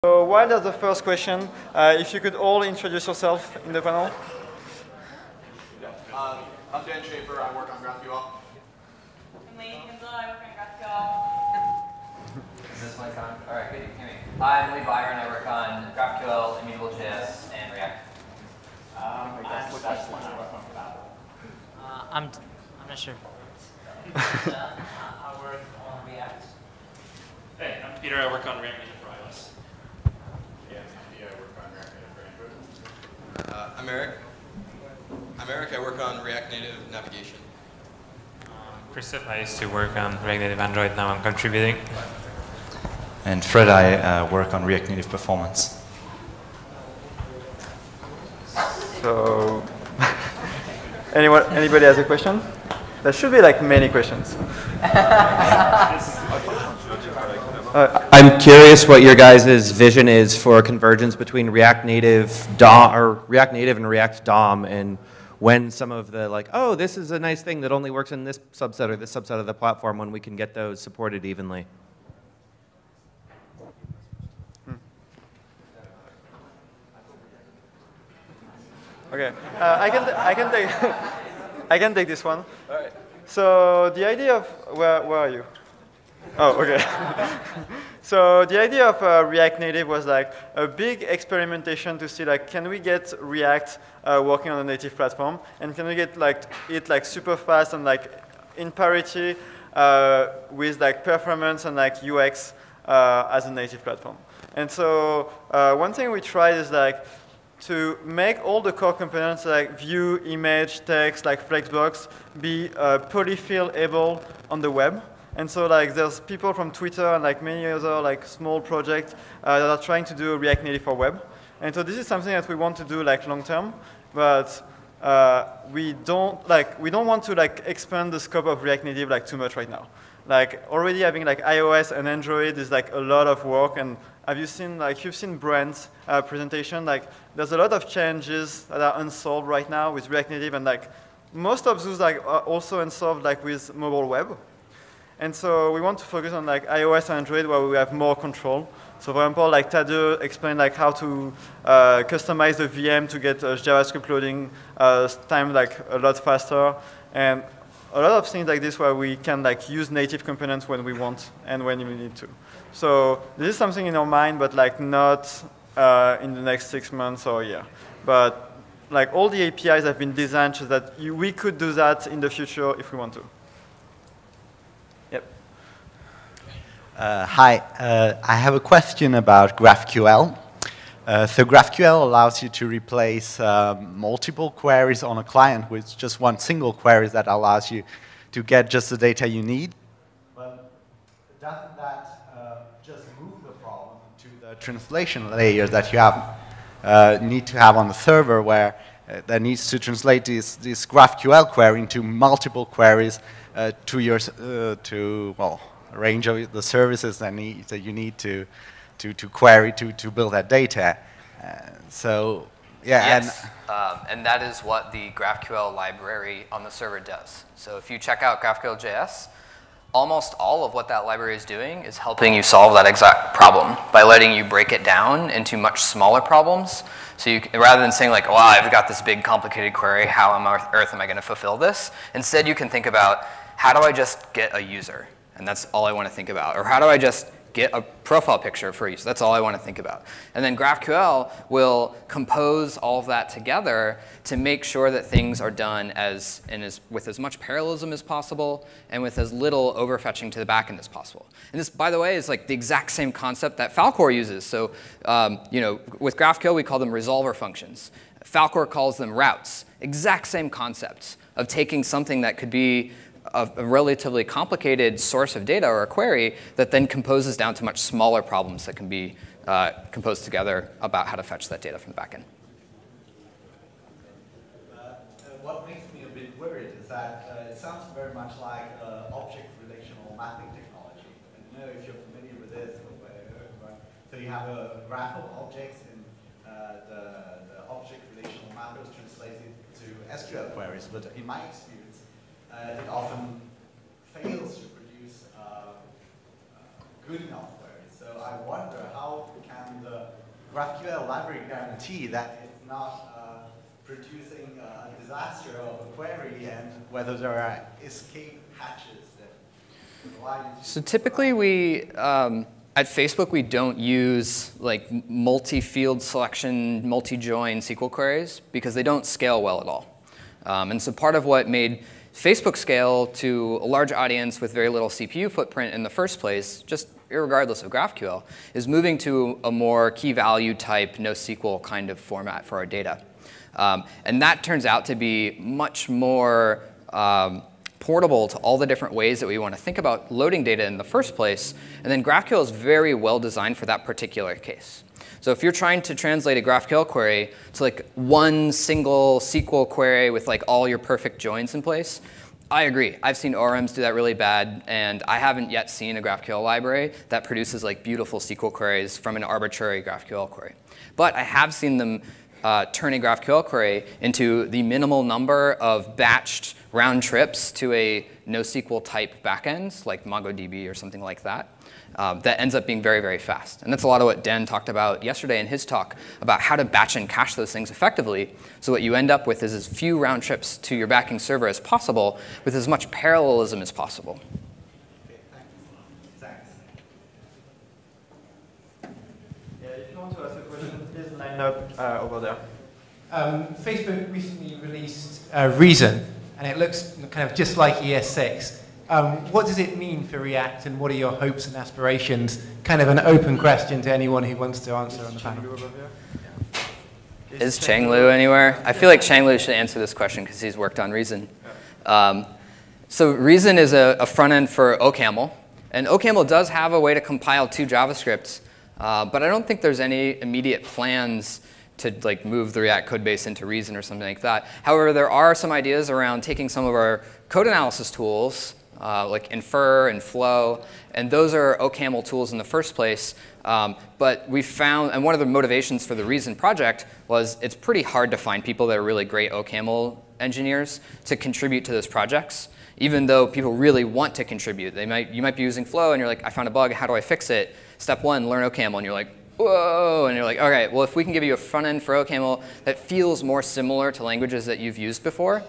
So while there's the first question, if you could all introduce yourself in the panel. I'm Dan Schaefer, I work on GraphQL. I'm Lee Kinsel, I work on GraphQL. Is this mic on? All right, good, you can hear me. Hi, I'm Lee Byron, I work on GraphQL, Immutable.js, and React. I'm not sure. I work on React. Hey, I'm Peter, I work on React Native for iOS. Yeah, I work on React Native for Android. I'm Eric. I work on React Native navigation. Christoph, I used to work on React Native Android, now I'm contributing. And Fred, I work on React Native performance. So, anybody has a question? There should be like many questions. I'm curious what your guys' vision is for convergence between React Native DOM or React Native and React DOM, and when some of the like, oh, this is a nice thing that only works in this subset or this subset of the platform, when we can get those supported evenly. Okay, I can take this one. All right. So the idea of where are you? Oh, okay. So the idea of React Native was like a big experimentation to see like, can we get React working on a native platform, and can we get like it like super fast and like in parity with like performance and like UX as a native platform. And so one thing we tried is like to make all the core components like view, image, text, like Flexbox be polyfill-able on the web. And so like there's people from Twitter and like many other like small projects that are trying to do React Native for web. And so this is something that we want to do like long term, but we don't want to like expand the scope of React Native like too much right now. Like already having like iOS and Android is like a lot of work. And have you seen like you've seen Brent's presentation? Like there's a lot of challenges that are unsolved right now with React Native, and like most of those like are also unsolved like with mobile web. And so we want to focus on like iOS and Android where we have more control. So for example, like Tadeu explained like how to customize the VM to get JavaScript loading time like a lot faster, and a lot of things like this where we can like use native components when we want and when we need to. So this is something in our mind, but like not in the next 6 months or a year. But like all the APIs have been designed so that we could do that in the future if we want to. Hi, I have a question about GraphQL. So GraphQL allows you to replace multiple queries on a client with just one single query that allows you to get just the data you need. But doesn't that just move the problem to the translation layer that you have need to have on the server, where that needs to translate this GraphQL query into multiple queries to your range of the services that you need to query to build that data. So yeah. Yes, and that is what the GraphQL library on the server does. So if you check out GraphQL.js, almost all of what that library is doing is helping you solve that exact problem by letting you break it down into much smaller problems. So you, rather than saying like, wow, I've got this big complicated query, how on earth am I going to fulfill this? Instead, you can think about, how do I just get a user? And that's all I want to think about. Or how do I just get a profile picture for each? That's all I want to think about. And then GraphQL will compose all of that together to make sure that things are done with as much parallelism as possible and with as little overfetching to the backend as possible. And this, by the way, is like the exact same concept that Falcor uses. So with GraphQL, we call them resolver functions. Falcor calls them routes. Exact same concepts of taking something that could be a relatively complicated source of data or a query that then composes down to much smaller problems that can be composed together about how to fetch that data from the backend. What makes me a bit worried is that it sounds very much like object relational mapping technology. I don't know if you're familiar with this. So you have a graph of objects, and the object relational mapper is translated to SQL queries. But in my experience, it often fails to produce good enough queries. So I wonder, how can the GraphQL library guarantee that it's not producing a disaster of a query and whether there are escape hatches that allow you to... So typically we, at Facebook, we don't use like multi-field selection, multi-join SQL queries because they don't scale well at all. And so part of what made Facebook scale to a large audience with very little CPU footprint in the first place, just irregardless of GraphQL, is moving to a more key value type NoSQL kind of format for our data. And that turns out to be much more portable to all the different ways that we want to think about loading data in the first place. And then GraphQL is very well designed for that particular case. So if you're trying to translate a GraphQL query to like one single SQL query with like all your perfect joins in place, I agree. I've seen ORMs do that really bad, and I haven't yet seen a GraphQL library that produces like beautiful SQL queries from an arbitrary GraphQL query. But I have seen them turn a GraphQL query into the minimal number of batched round trips to a NoSQL type backend, like MongoDB or something like that, that ends up being very, very fast. And that's a lot of what Dan talked about yesterday in his talk about how to batch and cache those things effectively. So what you end up with is as few round trips to your backing server as possible with as much parallelism as possible. Okay, thanks. Yeah, if you want to ask a question, please line up over there. Facebook recently released Reason, and it looks kind of just like ES6. What does it mean for React, and what are your hopes and aspirations? Kind of an open question to anyone who wants to answer on the panel. Is Cheng Lu anywhere? I feel like Cheng Lu should answer this question because he's worked on Reason. So Reason is a front end for OCaml. And OCaml does have a way to compile to JavaScript. But I don't think there's any immediate plans to like move the React code base into Reason or something like that. However, there are some ideas around taking some of our code analysis tools, like Infer and Flow, and those are OCaml tools in the first place. But we found, and one of the motivations for the Reason project was it's pretty hard to find people that are really great OCaml engineers to contribute to those projects, even though people really want to contribute. You might be using Flow, and you're like, I found a bug, how do I fix it? Step one, learn OCaml, and you're like, whoa, and you're like, all right, well, if we can give you a front end for OCaml that feels more similar to languages that you've used before,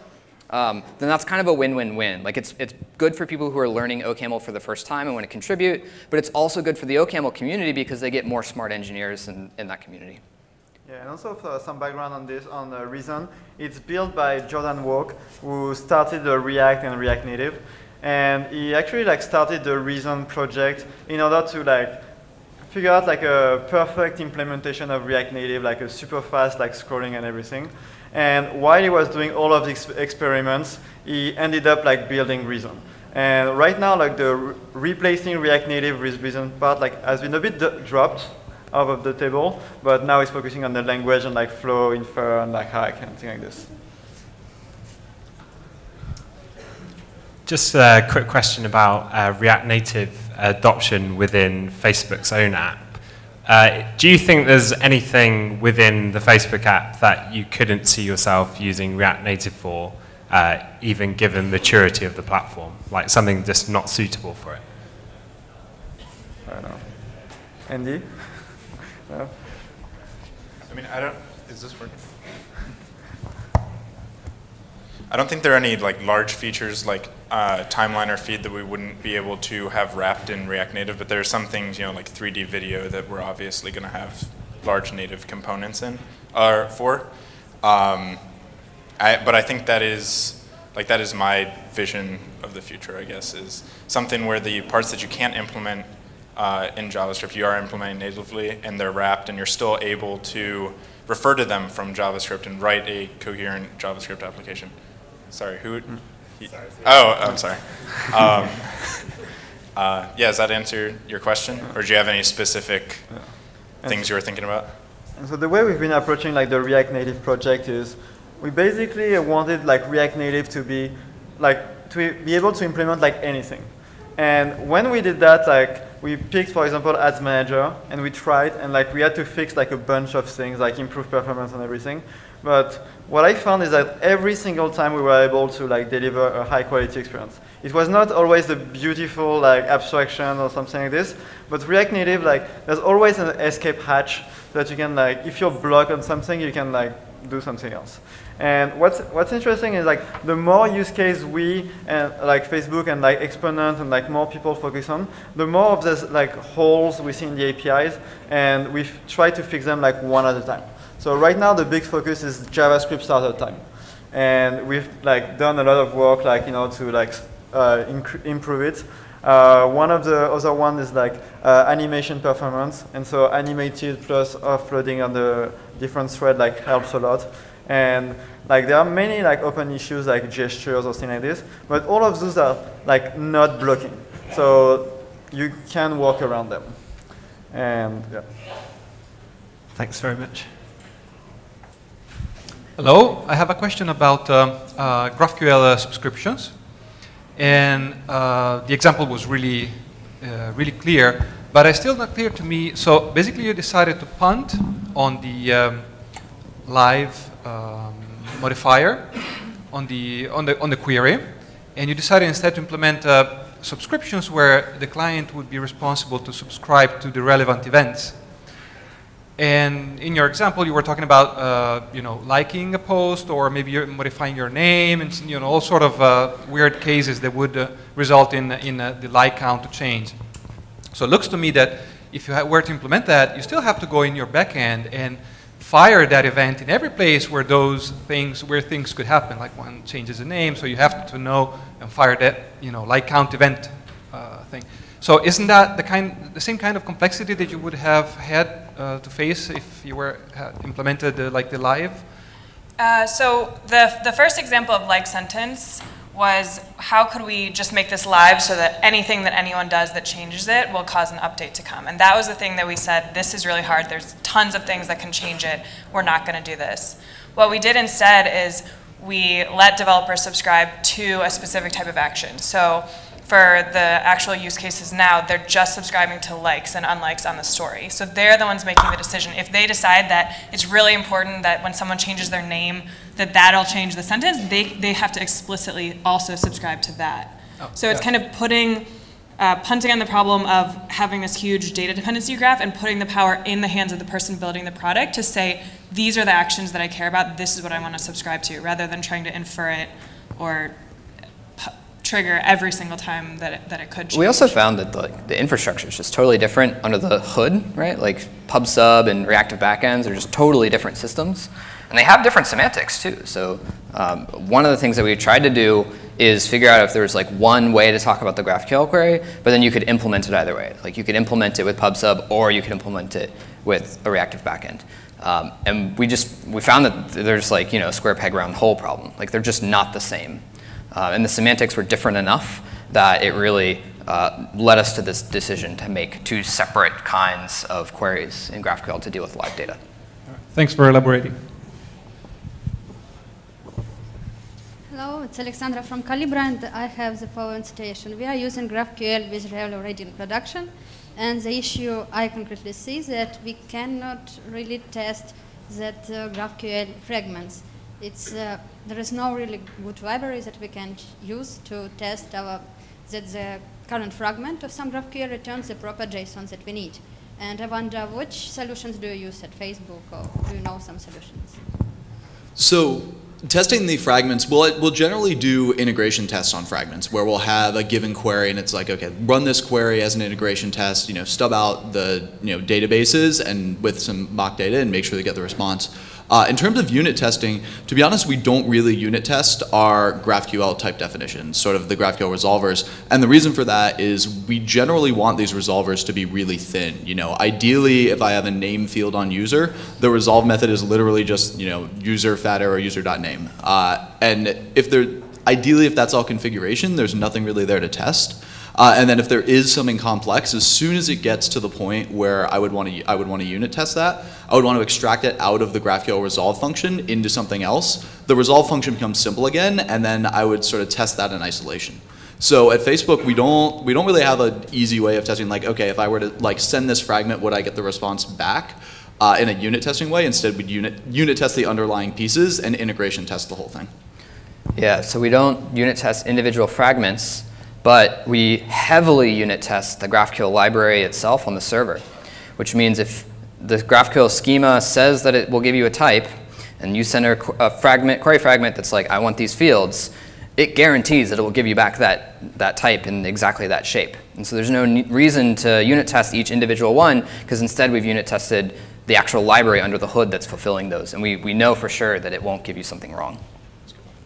then that's kind of a win-win-win. Like it's good for people who are learning OCaml for the first time and want to contribute, but it's also good for the OCaml community because they get more smart engineers in that community. Yeah, and also for some background on this, on Reason, it's built by Jordan Walk, who started React and React Native, and he actually like started the Reason project in order to like figure out like a perfect implementation of React Native, like a super fast like scrolling and everything. And while he was doing all of these experiments, he ended up like building Reason. And right now, like the replacing React Native with Reason part like has been a bit dropped out of the table, but now he's focusing on the language and like Flow, Infer, and like Hack and things like this. Just a quick question about React Native adoption within Facebook's own app. Do you think there's anything within the Facebook app that you couldn't see yourself using React Native for, even given maturity of the platform? Like something just not suitable for it? I don't know. Andy? No? I mean, is this working? I don't think there are any like large features like timeline or feed that we wouldn't be able to have wrapped in React Native, but there are some things, you know, like 3D video that we're obviously going to have large native components in for. But I think that is my vision of the future, I guess, is something where the parts that you can't implement in JavaScript, you are implementing natively, and they're wrapped, and you're still able to refer to them from JavaScript and write a coherent JavaScript application. Sorry, who? Oh, I'm sorry. Yeah, does that answer your question? Or do you have any specific things you were thinking about? And so the way we've been approaching like the React Native project is we basically wanted like React Native to be able to implement like anything. And when we did that, like we picked, for example, Ads Manager, and we tried, and like we had to fix like a bunch of things, like improve performance and everything. But what I found is that every single time we were able to like deliver a high quality experience. it was not always a beautiful like abstraction or something like this. But React Native, like, there's always an escape hatch that you can, like, if you're blocked on something, you can like do something else. And what's interesting is like the more use case we and like Facebook and like Exponent and like more people focus on, the more of these like holes we see in the APIs, and we try to fix them like one at a time. So right now the big focus is JavaScript starter time, and we've like done a lot of work like to like improve it. One of the other one is like animation performance, and so animated plus offloading on the different thread like helps a lot. And like there are many like open issues like gestures or things like this, but all of those are like not blocking, so you can work around them. And yeah. Thanks very much. Hello, I have a question about GraphQL subscriptions. And the example was really, really clear, but it's still not clear to me. So basically, you decided to punt on the live modifier on the query, and you decided instead to implement subscriptions where the client would be responsible to subscribe to the relevant events. And in your example, you were talking about liking a post, or maybe you're modifying your name, and all sort of weird cases that would result in the like count to change. So it looks to me that if you were to implement that, you still have to go in your backend and fire that event in every place where things could happen, like one changes the name, so you have to know and fire that like count event thing. So isn't that the same kind of complexity that you would have had to face if you were implemented like the live? So the first example of like sentence was how could we just make this live so that anything that anyone does that changes it will cause an update to come. And that was the thing that we said, this is really hard. There's tons of things that can change it. We're not going to do this. What we did instead is we let developers subscribe to a specific type of action. So for the actual use cases now, they're just subscribing to likes and unlikes on the story. So they're the ones making the decision. If they decide that it's really important that when someone changes their name, that'll change the sentence, they have to explicitly also subscribe to that. Oh, so it's kind of putting, punting on the problem of having this huge data dependency graph and putting the power in the hands of the person building the product to say, these are the actions that I care about, this is what I want to subscribe to, rather than trying to infer it or trigger every single time that it could change. We also found that the infrastructure is just totally different under the hood, right? Like PubSub and reactive backends are just totally different systems. And they have different semantics too. So one of the things that we tried to do is figure out if there was like one way to talk about the GraphQL query, but then you could implement it either way. Like you could implement it with PubSub, or you could implement it with a reactive backend. And we found that there's like square peg round hole problem. Like they're just not the same. And the semantics were different enough that it really led us to this decision to make two separate kinds of queries in GraphQL to deal with live data. Thanks for elaborating. Hello, it's Alexandra from Calibra, and I have the following situation. We are using GraphQL with Real already in production, and the issue I concretely see is that we cannot really test that GraphQL fragments. There is no really good library that we can use to test that the current fragment of some GraphQL returns the proper JSON that we need. And I wonder, which solutions do you use at Facebook, or do you know some solutions? So testing the fragments, we'll generally do integration tests on fragments, where we'll have a given query and it's like, okay, run this query as an integration test, stub out the databases and with some mock data and make sure they get the response. In terms of unit testing, to be honest, we don't really unit test our GraphQL type definitions, sort of the GraphQL resolvers. And the reason for that is we generally want these resolvers to be really thin. Ideally, if I have a name field on user, the resolve method is literally just user fatter or user.name. And ideally, if that's all configuration, there's nothing really there to test. And then if there is something complex, as soon as it gets to the point where I would want to unit test that, I would want to extract it out of the GraphQL resolve function into something else. The resolve function becomes simple again, and then I would sort of test that in isolation. So at Facebook, we don't really have an easy way of testing. Like, okay, if I were to send this fragment, would I get the response back in a unit testing way? Instead, we'd unit test the underlying pieces and integration test the whole thing. Yeah, so we don't unit test individual fragments. but we heavily unit test the GraphQL library itself on the server, which means if the GraphQL schema says that it will give you a type, and you send a query fragment that's like, I want these fields, it guarantees that it will give you back that type in exactly that shape. And so there's no reason to unit test each individual one, because instead we've unit tested the actual library under the hood that's fulfilling those. And we know for sure that it won't give you something wrong.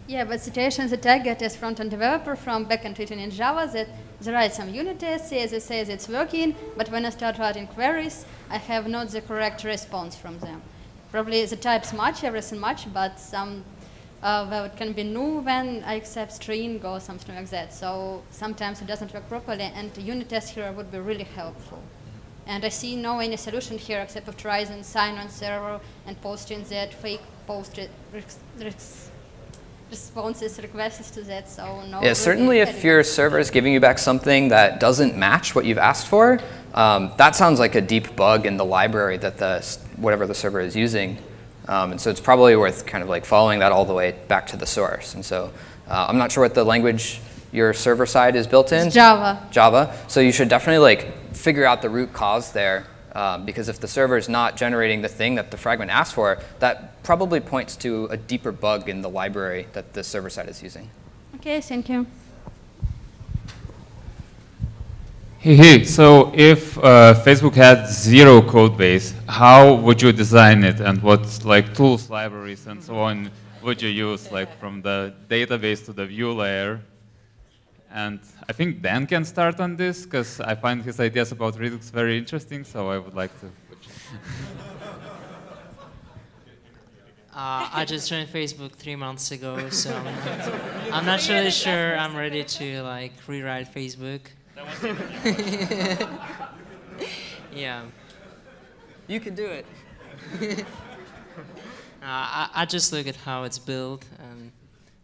Yeah, but situation that I get as front-end developer from backend written in Java, that they write some unit tests, they say it's working, but when I start writing queries, I have not the correct response from them. Probably the types match, everything match, but some well, it can be new when I accept string or something like that. So sometimes it doesn't work properly, and the unit test here would be really helpful. And I see no any solution here except of trying sign on server and posting that fake post responses, requests to that. So no. Yeah, certainly if your server is giving you back something that doesn't match what you've asked for, that sounds like a deep bug in the library that whatever the server is using. And so it's probably worth kind of like following that all the way back to the source. And so I'm not sure what the language your server side is built in. It's Java. Java. So you should definitely like figure out the root cause there, because if the server is not generating the thing that the fragment asked for, that probably points to a deeper bug in the library that the server side is using. Okay, thank you. Hey, so if Facebook had zero code base, how would you design it, and what like tools, libraries, and so on would you use, like from the database to the view layer? And I think Dan can start on this, because I find his ideas about Redux very interesting, so I would like to. I just joined Facebook 3 months ago, so I'm not really sure I'm ready to like rewrite Facebook. Yeah. You can do it. I just look at how it's built and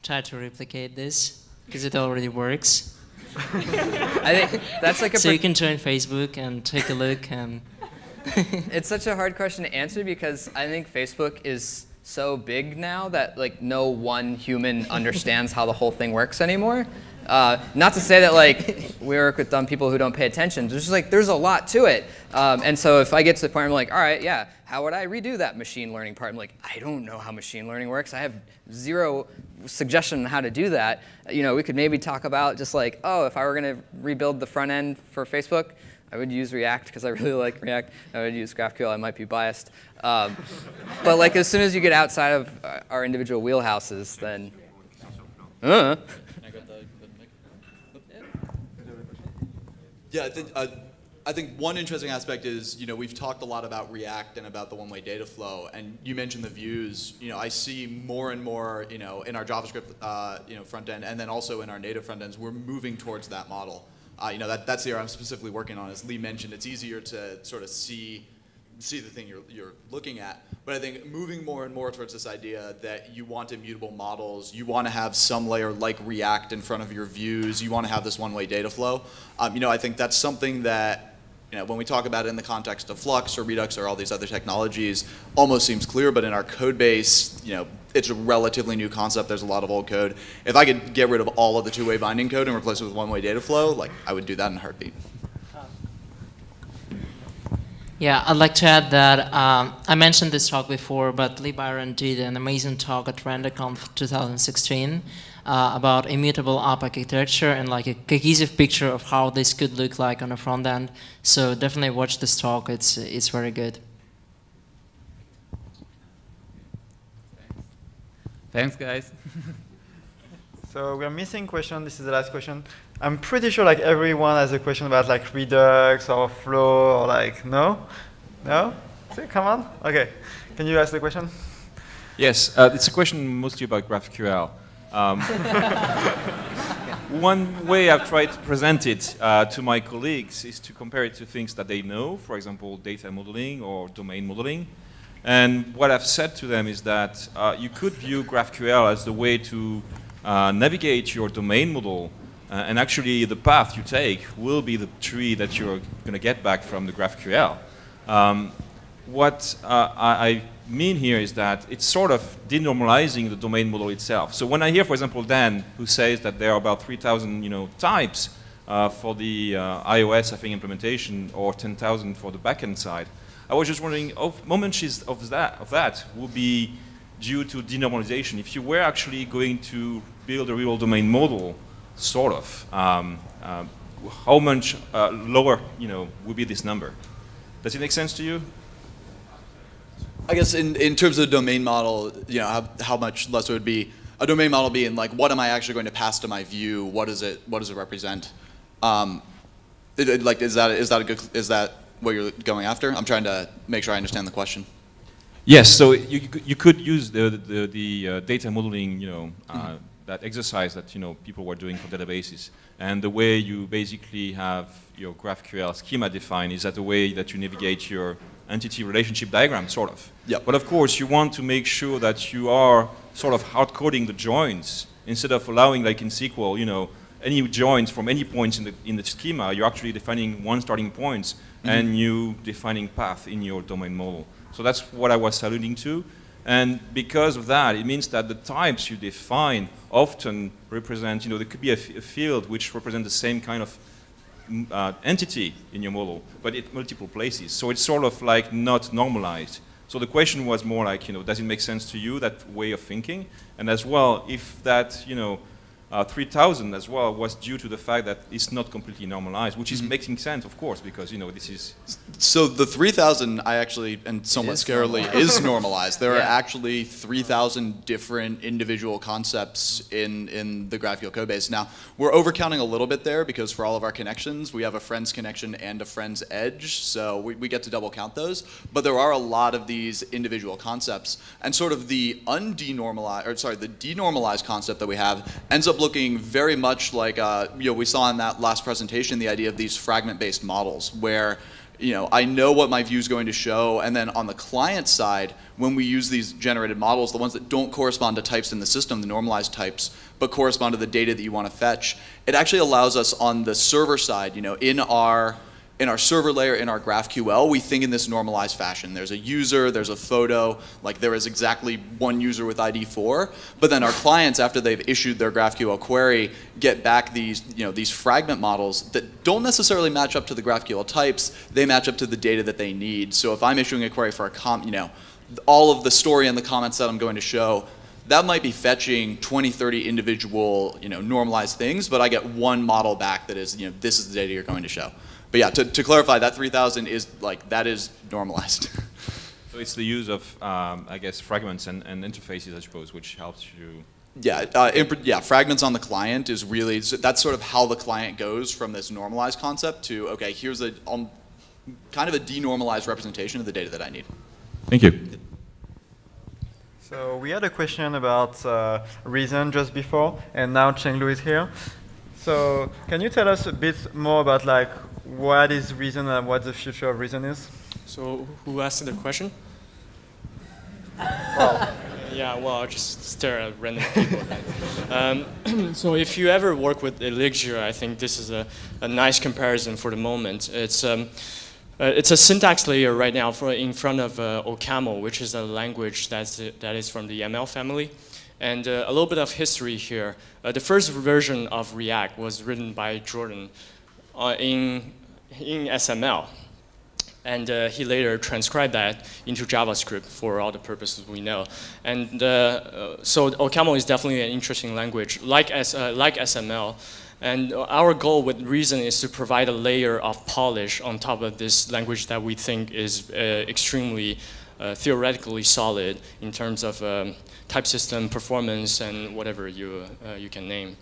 try to replicate this, because it already works. I think that's like so you can join Facebook and take a look. And it's such a hard question to answer, because I think Facebook is so big now that like no one human understands how the whole thing works anymore. Not to say that like we work with dumb people who don't pay attention. There's just like there's a lot to it, and so if I get to the point where I'm like, all right, yeah, how would I redo that machine learning part? I'm like, I don't know how machine learning works. I have zero suggestion on how to do that. You know, we could maybe talk about just like, oh, if I were going to rebuild the front end for Facebook, I would use React because I really like React. I would use GraphQL. I might be biased, but like as soon as you get outside of our individual wheelhouses, then. Yeah, I think one interesting aspect is, you know, we've talked a lot about React and about the one-way data flow, and you mentioned the views. You know, I see more and more, you know, in our JavaScript, you know, front end, and then also in our native front ends, we're moving towards that model. You know, that's the area I'm specifically working on. As Lee mentioned, it's easier to sort of see the thing you're looking at. But I think moving more and more towards this idea that you want immutable models, you want to have some layer like React in front of your views, you want to have this one-way data flow. You know, I think that's something that, you know, when we talk about it in the context of Flux or Redux or all these other technologies, almost seems clear, but in our code base, you know, it's a relatively new concept. There's a lot of old code. If I could get rid of all of the two-way binding code and replace it with one-way data flow, like I would do that in a heartbeat. yeah, I'd like to add that I mentioned this talk before, but Lee Byron did an amazing talk at RenderConf 2016 about immutable app architecture and like a cohesive picture of how this could look like on the front end. So definitely watch this talk. It's very good. Thanks, guys. So we're missing question. This is the last question. I'm pretty sure like everyone has a question about like Redux or Flow or like, no? No? See, come on. Okay. Can you ask the question? Yes, it's a question mostly about GraphQL. One way I've tried to present it to my colleagues is to compare it to things that they know, for example, data modeling or domain modeling. And what I've said to them is that you could view GraphQL as the way to navigate your domain model, and actually the path you take will be the tree that you're going to get back from the GraphQL. What I mean here is that it's sort of denormalizing the domain model itself. So when I hear, for example, Dan, who says that there are about 3,000 types, for the iOS, I think, implementation, or 10,000 for the backend side. I was just wondering, how much of that would be due to denormalization? If you were actually going to build a real domain model, sort of, how much lower, would be this number? Does it make sense to you? I guess in terms of the domain model, how much less it would be. A domain model being like, what am I actually going to pass to my view? What does it represent? Is that what you're going after? I'm trying to make sure I understand the question. Yes. So you could use the data modeling, that exercise that people were doing for databases, and the way you basically have your GraphQL schema defined is that the way that you navigate your entity relationship diagram, sort of. Yep. But of course, you want to make sure that you are sort of hard-coding the joins instead of allowing, like in SQL, any joins from any points in the schema. You're actually defining one starting point and you defining path in your domain model. So that's what I was alluding to. And because of that, it means that the types you define often represent, there could be a field which represents the same kind of entity in your model, but in multiple places. So it's sort of like not normalized. So the question was more like, does it make sense to you, that way of thinking? And as well, if that, 3,000 as well was due to the fact that it's not completely normalized, which is making sense, of course, because, this is... So the 3,000, I actually, and somewhat scarily, is normalized. There are actually 3,000 different individual concepts in the GraphQL codebase. Now, we're overcounting a little bit there because for all of our connections, we have a friends connection and a friends edge, so we get to double count those. But there are a lot of these individual concepts, and sort of the the denormalized concept that we have ends up looking very much like, we saw in that last presentation, the idea of these fragment-based models where, I know what my view is going to show, and then on the client side, when we use these generated models, the ones that don't correspond to types in the system, the normalized types, but correspond to the data that you want to fetch, it actually allows us on the server side, in our server layer, in our GraphQL, we think in this normalized fashion. There's a user, there's a photo, like there is exactly one user with ID 4, but then our clients, after they've issued their GraphQL query, get back these, these fragment models that don't necessarily match up to the GraphQL types, they match up to the data that they need. So if I'm issuing a query for all of the story and the comments that I'm going to show, that might be fetching 20, 30 individual, normalized things, but I get one model back that is, this is the data you're going to show. But yeah, to clarify, that 3,000 is that is normalized. So it's the use of, I guess, fragments and interfaces, I suppose, which helps you. Yeah, fragments on the client is really, that's sort of how the client goes from this normalized concept to, okay, here's a kind of a denormalized representation of the data that I need. Thank you. So we had a question about reason just before, and now Chenglu is here. So can you tell us a bit more about what is reason and what the future of reason is? So who asked the question? Well, yeah, well, I'll just stare at random people. So if you ever work with Elixir, I think this is a nice comparison for the moment. It's a syntax layer right now in front of OCaml, which is a language that is from the ML family. And a little bit of history here. The first version of React was written by Jordan in SML. And he later transcribed that into JavaScript for all the purposes we know. And so OCaml is definitely an interesting language, like SML. And our goal with Reason is to provide a layer of polish on top of this language that we think is extremely theoretically solid in terms of type system performance and whatever you can name.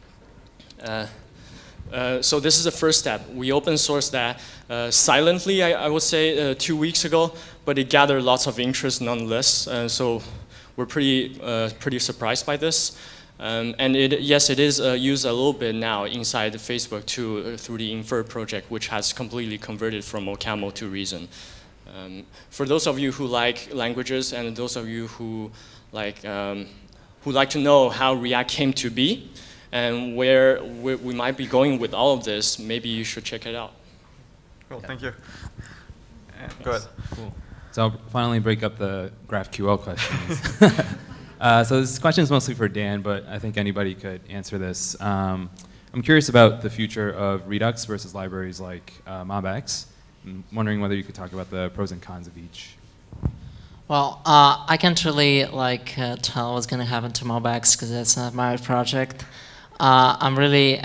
So this is the first step. We open sourced that silently, I would say, 2 weeks ago, but it gathered lots of interest nonetheless. So we're pretty surprised by this. And yes, it is used a little bit now inside Facebook too, through the Infer project, which has completely converted from OCaml to Reason. For those of you who like languages and those of you who like to know how React came to be and where we might be going with all of this, maybe you should check it out. Cool, thank you. Go ahead. Cool. So I'll finally break up the GraphQL questions. So this question is mostly for Dan, but I think anybody could answer this. I'm curious about the future of Redux versus libraries like MobX. I'm wondering whether you could talk about the pros and cons of each. Well, I can't really tell what's going to happen to MobX because that's not my project. I'm really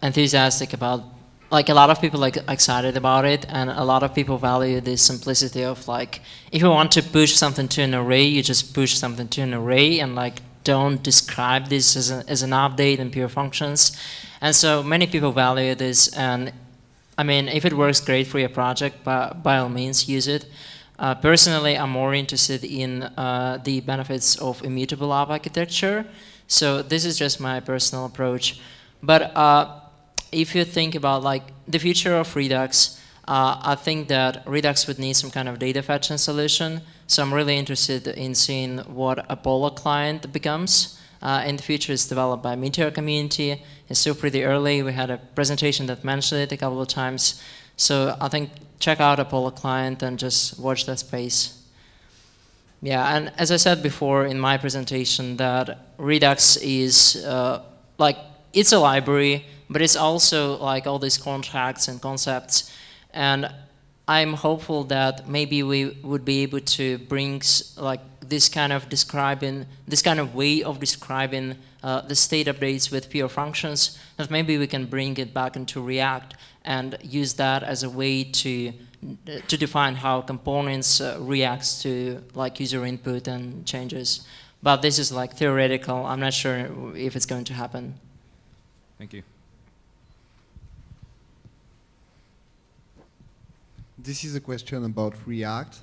enthusiastic about, a lot of people excited about it, and a lot of people value the simplicity of if you want to push something to an array, you just push something to an array and don't describe this as an update in pure functions. And so many people value this, and I mean, if it works great for your project, by all means, use it. Personally, I'm more interested in the benefits of immutable app architecture. So this is just my personal approach. But if you think about the future of Redux, I think that Redux would need some kind of data fetching solution. So I'm really interested in seeing what Apollo client becomes. In the future, it's developed by Meteor community. It's still pretty early. We had a presentation that mentioned it a couple of times. So I think check out Apollo client and just watch that space. Yeah, and as I said before in my presentation, that Redux is it's a library, but it's also all these contracts and concepts. And I'm hopeful that maybe we would be able to bring this kind of way of describing the state updates with pure functions, that maybe we can bring it back into React and use that as a way to define how components reacts to user input and changes. But this is theoretical. I'm not sure if it's going to happen. Thank you. This is a question about React.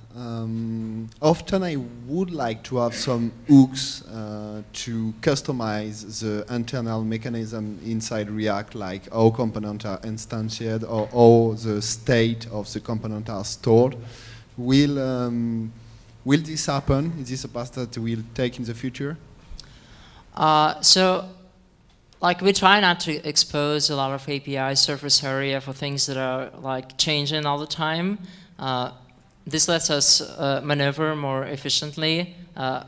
Often I would like to have some hooks to customize the internal mechanism inside React, like how components are instantiated or how the state of the component are stored. Will this happen? Is this a path that we'll take in the future? We try not to expose a lot of API surface area for things that are changing all the time. This lets us maneuver more efficiently.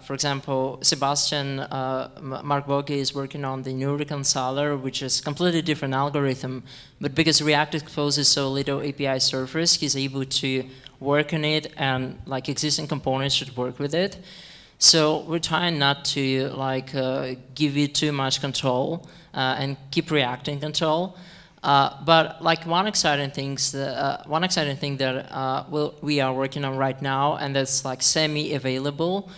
For example, Sebastian Mark Boge is working on the new reconciler, which is a completely different algorithm. But because React exposes so little API surface, he's able to work on it, and existing components should work with it. So we're trying not to give you too much control and keep React in control. But one exciting thing that we are working on right now, and that's semi-available,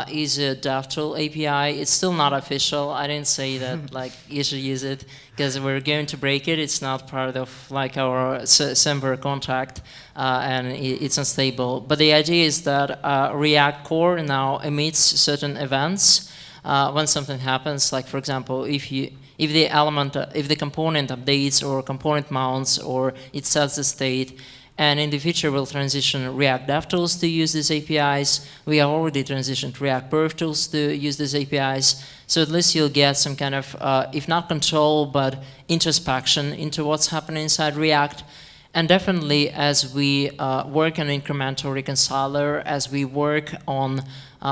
is a DevTool API. It's still not official. I didn't say that you should use it because we're going to break it. It's not part of our Semver contract, and it's unstable. But the idea is that React core now emits certain events when something happens. For example, if the component updates or component mounts or it sets the state. And in the future, we'll transition React DevTools to use these APIs. We have already transitioned React Perf tools to use these APIs. So at least you'll get some kind of, if not control, but introspection into what's happening inside React. And definitely, as we work on incremental reconciler, as we work on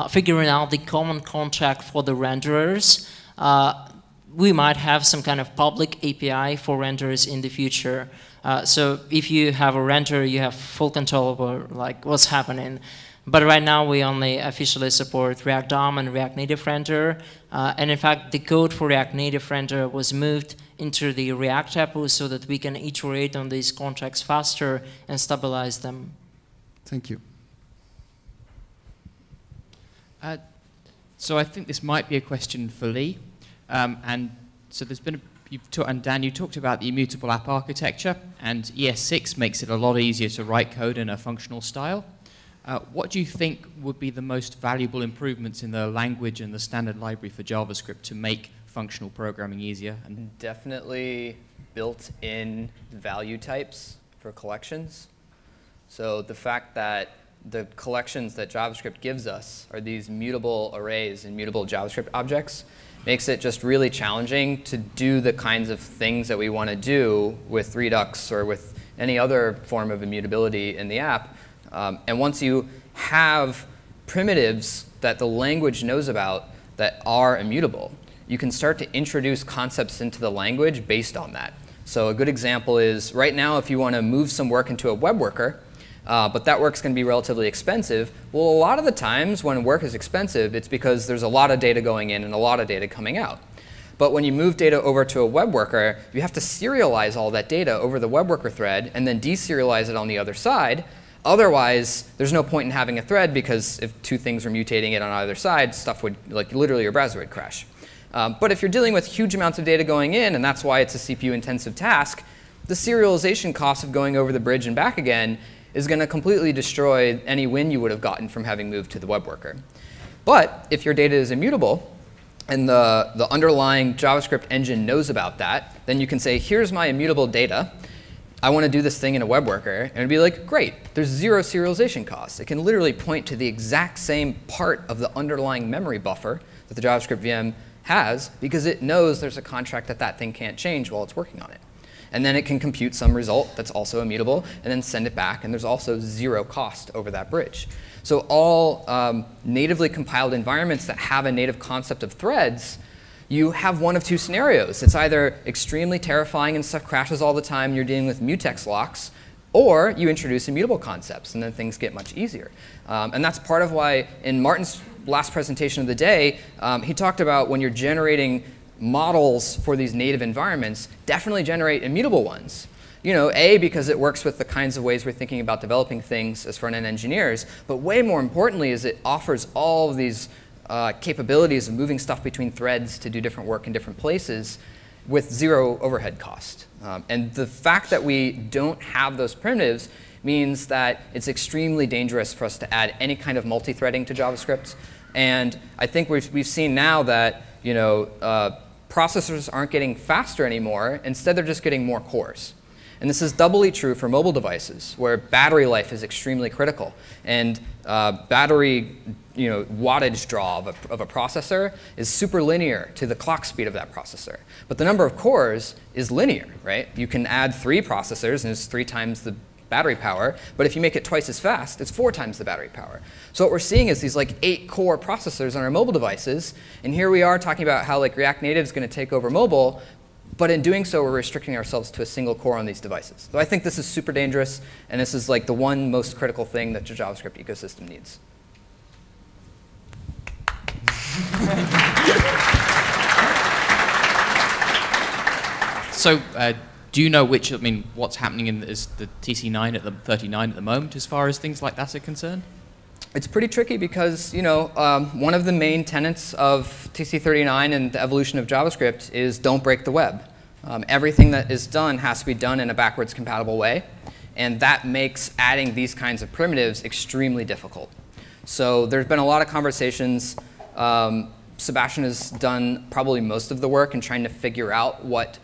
figuring out the common contract for the renderers, we might have some kind of public API for renderers in the future. So if you have a renderer, you have full control over what's happening. But right now, we only officially support React DOM and React Native Renderer. And in fact, the code for React Native Renderer was moved into the React repo so that we can iterate on these contracts faster and stabilize them. Thank you. So I think this might be a question for Lee. And so there's been and Dan, you talked about the immutable app architecture, and ES6 makes it a lot easier to write code in a functional style. What do you think would be the most valuable improvements in the language and the standard library for JavaScript to make functional programming easier? And definitely built-in value types for collections. So the fact that the collections that JavaScript gives us are these mutable arrays and mutable JavaScript objects makes it just really challenging to do the kinds of things that we want to do with Redux or with any other form of immutability in the app. And once you have primitives that the language knows about that are immutable, you can start to introduce concepts into the language based on that. So a good example is right now if you want to move some work into a web worker, but that work's going to be relatively expensive. Well, a lot of the times when work is expensive, it's because there's a lot of data going in and a lot of data coming out. But when you move data over to a web worker, you have to serialize all that data over the web worker thread and then deserialize it on the other side. Otherwise, there's no point in having a thread because if two things were mutating it on either side, stuff would, like literally your browser would crash. But if you're dealing with huge amounts of data going in, and that's why it's a CPU-intensive task, the serialization cost of going over the bridge and back again is going to completely destroy any win you would have gotten from having moved to the web worker. But if your data is immutable, and the underlying JavaScript engine knows about that, then you can say, here's my immutable data. I want to do this thing in a web worker. And it'd be like, great, there's zero serialization costs. It can literally point to the exact same part of the underlying memory buffer that the JavaScript VM has because it knows there's a contract that that thing can't change while it's working on it. And then it can compute some result that's also immutable and then send it back. And there's also zero cost over that bridge. So all natively compiled environments that have a native concept of threads, you have one of two scenarios. It's either extremely terrifying and stuff crashes all the time, you're dealing with mutex locks, or you introduce immutable concepts, and then things get much easier. And that's part of why in Martin's last presentation of the day, he talked about when you're generating models for these native environments, definitely generate immutable ones. You know, A, because it works with the kinds of ways we're thinking about developing things as front-end engineers, but way more importantly is it offers all of these capabilities of moving stuff between threads to do different work in different places with zero overhead cost. And the fact that we don't have those primitives means that it's extremely dangerous for us to add any kind of multi-threading to JavaScript. And I think we've seen now that, you know, processors aren't getting faster anymore. Instead, they're just getting more cores. And this is doubly true for mobile devices, where battery life is extremely critical. And battery wattage draw of a processor is super linear to the clock speed of that processor. But the number of cores is linear, right? You can add 3 processors, and it's 3 times the battery power. But if you make it twice as fast, it's 4 times the battery power. So what we're seeing is these like 8-core processors on our mobile devices. And here we are talking about how like React Native is going to take over mobile. But in doing so, we're restricting ourselves to a single core on these devices. So I think this is super dangerous, and this is like the one most critical thing that your JavaScript ecosystem needs. So do you know which, I mean, what's happening in the TC9 at the 39 at the moment as far as things like that are concerned? It's pretty tricky because, you know, one of the main tenets of TC39 and the evolution of JavaScript is don't break the web. Everything that is done has to be done in a backwards compatible way, and that makes adding these kinds of primitives extremely difficult. So there's been a lot of conversations. Sebastian has done probably most of the work in trying to figure out what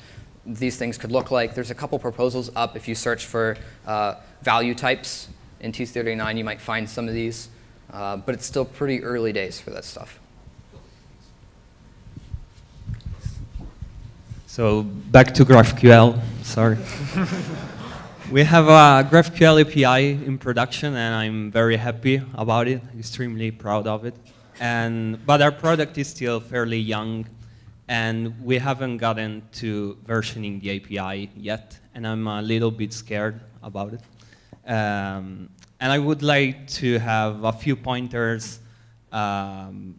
these things could look like. There's a couple proposals up. If you search for value types in TC39, you might find some of these. But it's still pretty early days for that stuff. So back to GraphQL, sorry. We have a GraphQL API in production, and I'm very happy about it, extremely proud of it. But our product is still fairly young, and we haven't gotten to versioning the API yet, and I'm a little bit scared about it. And I would like to have a few pointers on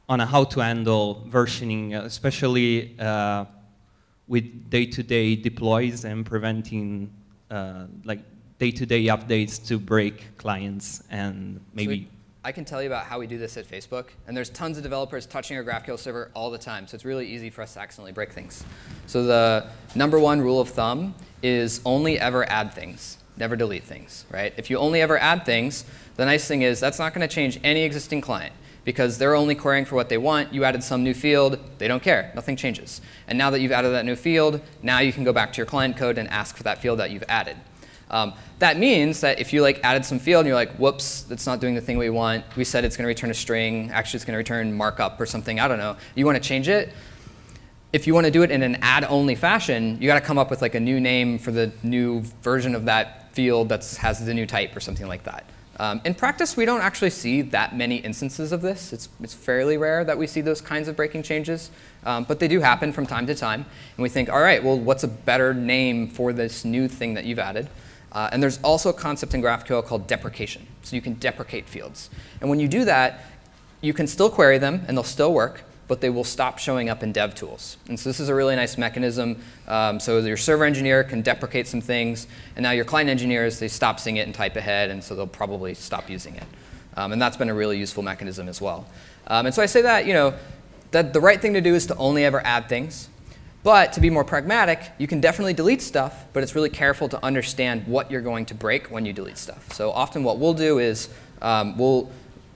how to handle versioning, especially with day-to-day deploys and preventing day-to-day updates to break clients and maybe. I can tell you about how we do this at Facebook, and there's tons of developers touching our GraphQL server all the time, so it's really easy for us to accidentally break things. So the #1 rule of thumb is only ever add things. Never delete things, right? If you only ever add things, the nice thing is that's not going to change any existing client because they're only querying for what they want. You added some new field, they don't care, nothing changes. And now that you've added that new field, now you can go back to your client code and ask for that field that you've added. That means that if you added some field and you're like, whoops, that's not doing the thing we want. We said it's going to return a string, actually it's going to return markup or something, I don't know. You want to change it? If you want to do it in an add-only fashion, you got to come up with a new name for the new version of that field that has the new type or something like that. In practice, we don't actually see that many instances of this. It's fairly rare that we see those kinds of breaking changes, but they do happen from time to time. And we think, all right, well, what's a better name for this new thing that you've added? And there's also a concept in GraphQL called deprecation. So you can deprecate fields. And when you do that, you can still query them, and they'll still work, but they will stop showing up in dev tools. And so this is a really nice mechanism. So your server engineer can deprecate some things, and now your client engineers, they stop seeing it and type ahead, and so they'll probably stop using it. And that's been a really useful mechanism as well. And so I say that, that the right thing to do is to only ever add things. But to be more pragmatic, you can definitely delete stuff, but it's really careful to understand what you're going to break when you delete stuff. So often what we'll do is we'll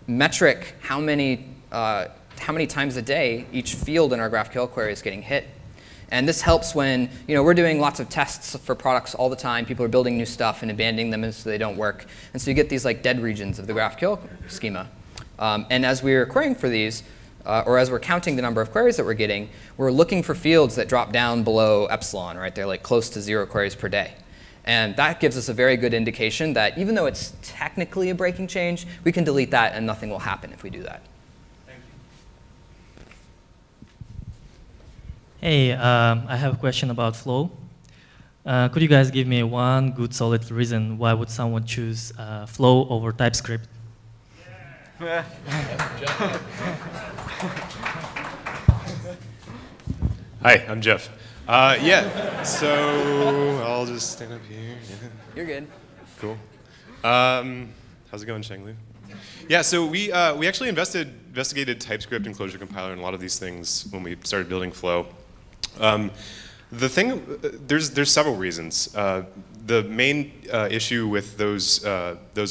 metric how many times a day each field in our GraphQL query is getting hit. And this helps when we're doing lots of tests for products all the time. People are building new stuff and abandoning them so they don't work. And so you get these like dead regions of the GraphQL schema. And as we're querying for these, or as we're counting the number of queries that we're getting, we're looking for fields that drop down below epsilon, right? They're like close to 0 queries per day. And that gives us a very good indication that even though it's technically a breaking change, we can delete that and nothing will happen if we do that. Hey, I have a question about flow. Could you guys give me one good solid reason why would someone choose flow over TypeScript? Yeah. Hi, I'm Jeff. Yeah, so I'll just stand up here. Yeah. You're good. Cool. How's it going, Shanglu? Yeah, so we actually investigated TypeScript and Clojure compiler and a lot of these things when we started building Flow. The thing, there's several reasons. The main issue with those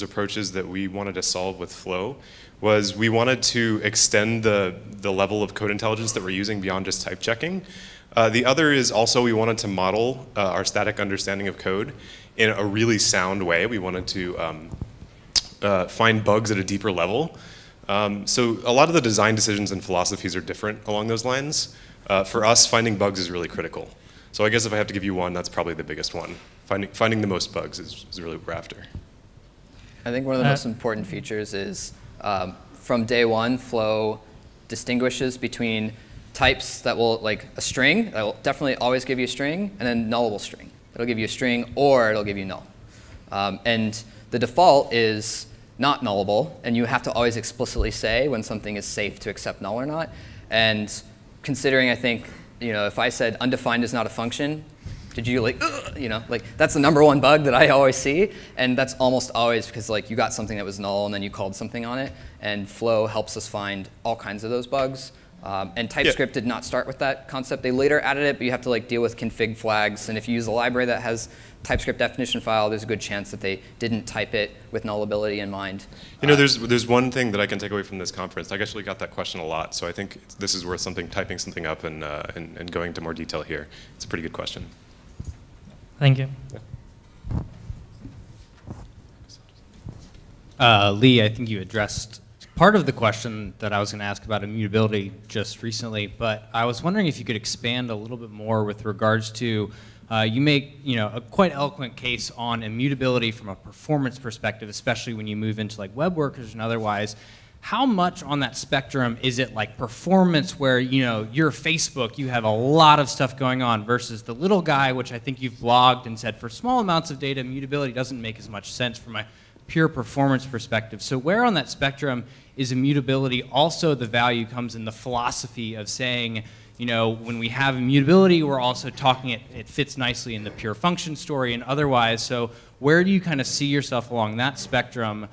approaches that we wanted to solve with Flow was we wanted to extend the level of code intelligence that we're using beyond just type checking. The other is also we wanted to model our static understanding of code in a really sound way. We wanted to find bugs at a deeper level. So a lot of the design decisions and philosophies are different along those lines. For us, finding bugs is really critical. So I guess if I have to give you one, that's probably the biggest one. Finding the most bugs is really what we're after. I think one of the most important features is from day one, Flow distinguishes between types that will, like a string, that will definitely always give you a string, and then nullable string. It'll give you a string or it'll give you null. And the default is not nullable, and you have to always explicitly say when something is safe to accept null or not. And considering, I think, if I said undefined is not a function, did you like, that's the #1 bug that I always see, and that's almost always because like you got something that was null and then you called something on it, and Flow helps us find all kinds of those bugs. And TypeScript did not start with that concept. They later added it, but you have to like deal with config flags, and if you use a library that has TypeScript definition file, there's a good chance that they didn't type it with nullability in mind. There's one thing that I can take away from this conference. I actually got that question a lot, so I think this is worth typing something up and going into more detail here. It's a pretty good question. Thank you. Yeah. Lee, I think you addressed part of the question that I was going to ask about immutability just recently, but I was wondering if you could expand a little bit more with regards to you make a quite eloquent case on immutability from a performance perspective, especially when you move into like web workers and otherwise. How much on that spectrum is it like performance where you're Facebook, you have a lot of stuff going on, versus the little guy, which I think you've blogged and said for small amounts of data, immutability doesn't make as much sense from a pure performance perspective. So where on that spectrum is immutability also the value comes in the philosophy of saying, when we have immutability, we're also talking it fits nicely in the pure function story and otherwise. So where do you kind of see yourself along that spectrum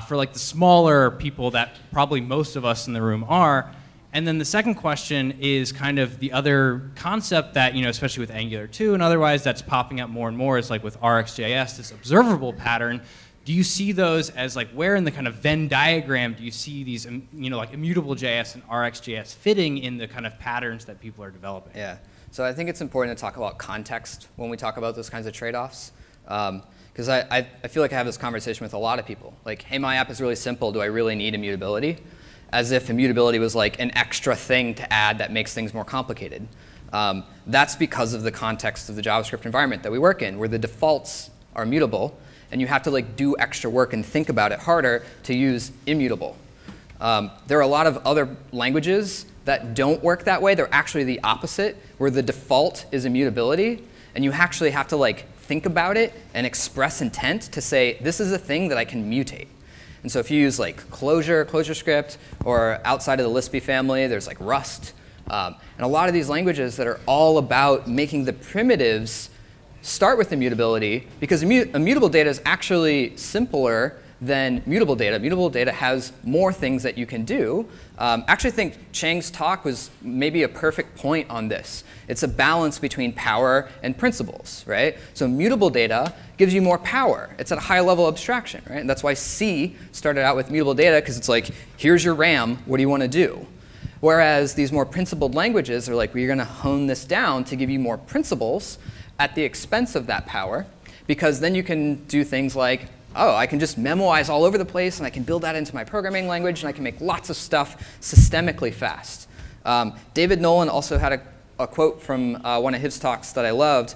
for like the smaller people that probably most of us in the room are? And then the second question is kind of the other concept that, especially with Angular 2 and otherwise, that's popping up more and more is like with RxJS, this observable pattern. Do you see those as like where in the kind of Venn diagram do you see these, like Immutable.js and RxJS fitting in the kind of patterns that people are developing? Yeah. So I think it's important to talk about context when we talk about those kinds of trade-offs. Because I feel like I have this conversation with a lot of people. Like, hey, my app is really simple. Do I really need immutability? As if immutability was like an extra thing to add that makes things more complicated. That's because of the context of the JavaScript environment that we work in, where the defaults are mutable. and you have to like do extra work and think about it harder to use immutable. There are a lot of other languages that don't work that way. They're actually the opposite, where the default is immutability, and you actually have to like think about it and express intent to say, this is a thing that I can mutate. And so if you use like ClojureScript, or outside of the Lispy family, there's like Rust. And a lot of these languages that are all about making the primitives start with immutability, because immutable data is actually simpler than mutable data. Mutable data has more things that you can do. I actually think Chang's talk was maybe a perfect point on this. It's a balance between power and principles, right? So mutable data gives you more power. It's at a high level abstraction, right? And that's why C started out with mutable data, because it's like, here's your RAM, what do you want to do? Whereas these more principled languages are like, we're going to hone this down to give you more principles at the expense of that power, because then you can do things like, oh, I can just memoize all over the place, and I can build that into my programming language, and I can make lots of stuff systemically fast. David Nolan also had a quote from one of his talks that I loved,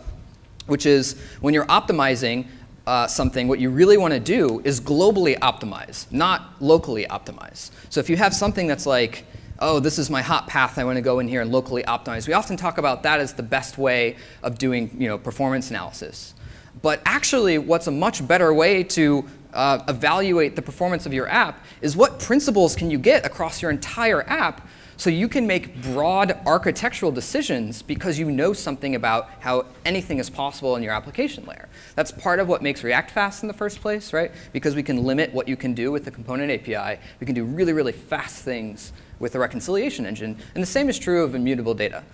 which is, when you're optimizing something, what you really want to do is globally optimize, not locally optimize. So if you have something that's like, oh, this is my hot path, I want to go in here and locally optimize, we often talk about that as the best way of doing performance analysis. But actually, what's a much better way to evaluate the performance of your app is what principles can you get across your entire app, so you can make broad architectural decisions because you know something about how anything is possible in your application layer. That's part of what makes React fast in the first place, right? Because we can limit what you can do with the component API. We can do really, really fast things with the reconciliation engine. And the same is true of immutable data.